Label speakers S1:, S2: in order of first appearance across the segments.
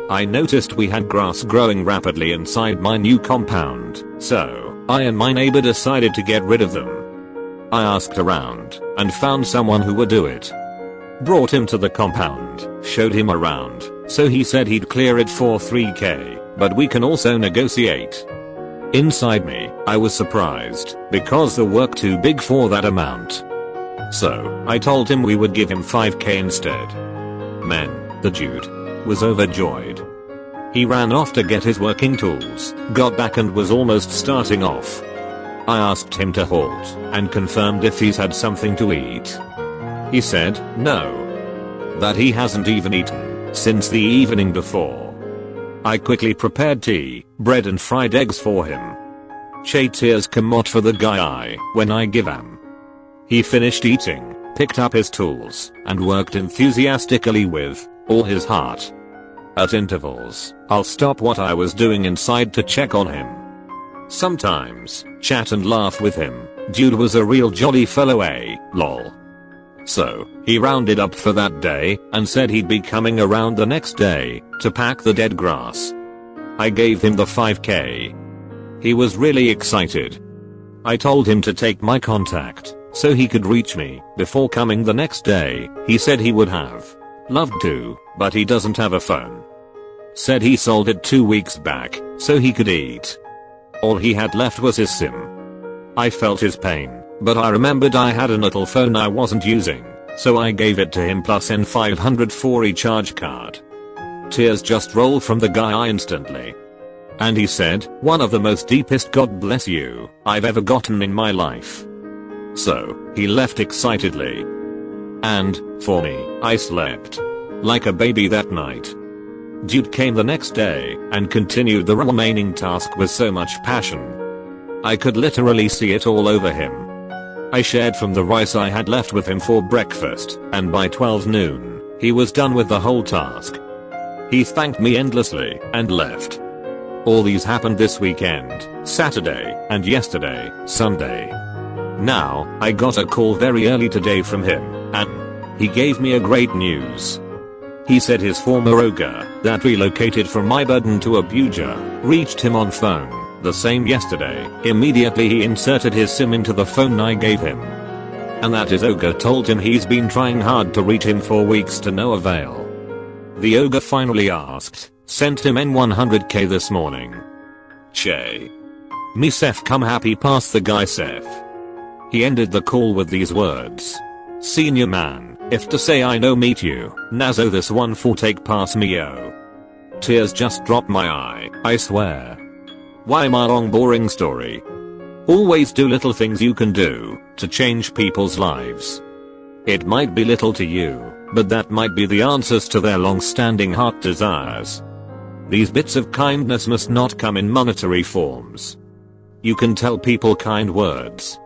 S1: I noticed we had grass growing rapidly inside my new compound, so I and my neighbor decided to get rid of them. I asked around and found someone who would do it. Brought him to the compound, showed him around, so he said he'd clear it for 3k, but we can also negotiate. Inside me, I was surprised, because the work too big for that amount. So, I told him we would give him 5k instead. Man, the dude was overjoyed. He ran off to get his working tools, got back and was almost starting off. I asked him to halt and confirmed if he's had something to eat. He said, no. That he hasn't even eaten since the evening before. I quickly prepared tea, bread and fried eggs for him. Tears come out for the guy when I give him. He finished eating, picked up his tools, and worked enthusiastically with all his heart. At intervals, I'll stop what I was doing inside to check on him. Sometimes, chat and laugh with him. Dude was a real jolly fellow, lol. So, he rounded up for that day and said he'd be coming around the next day to pack the dead grass. I gave him the 5k. He was really excited. I told him to take my contact so he could reach me before coming the next day. He said he would have loved to, but he doesn't have a phone. Said he sold it 2 weeks back so he could eat. All he had left was his SIM. I felt his pain, but I remembered I had a little phone I wasn't using, so I gave it to him plus N500 for a charge card. Tears just rolled from the guy instantly. And he said, one of the most deepest God bless you I've ever gotten in my life. So, he left excitedly. And, for me, I slept like a baby that night. Dude came the next day and continued the remaining task with so much passion. I could literally see it all over him. I shared from the rice I had left with him for breakfast, and by 12 noon, he was done with the whole task. He thanked me endlessly and left. All these happened this weekend, Saturday, and yesterday, Sunday. Now, I got a call very early today from him, and he gave me a great news. He said his former ogre that relocated from Ibadan to Abuja reached him on phone the same yesterday. Immediately he inserted his SIM into the phone I gave him. And that his ogre told him he's been trying hard to reach him for weeks to no avail. The ogre finally asked, sent him N100k this morning. Che. Me Seth come happy past the guy Seth. He ended the call with these words. Senior man, if to say I no meet you, Nazo this one for take pass me yo. Tears just dropped my eye, I swear. Why my long boring story? Always do little things you can do to change people's lives. It might be little to you, but that might be the answers to their long-standing heart desires. These bits of kindness must not come in monetary forms. You can tell people kind words.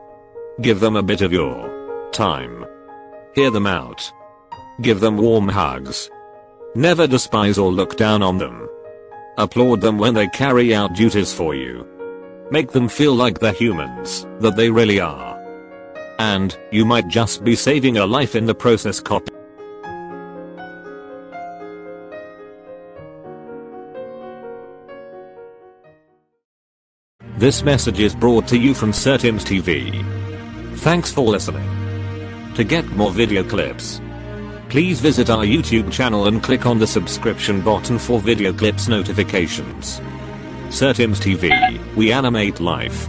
S1: Give them a bit of your time. Hear them out. Give them warm hugs. Never despise or look down on them. Applaud them when they carry out duties for you. Make them feel like the humans that they really are. And you might just be saving a life in the process. This message is brought to you from SIRTIM'S TV. Thanks for listening. To get more video clips, please visit our YouTube channel and click on the subscription button for video clips notifications. SIRTIM'S TV, we animate life.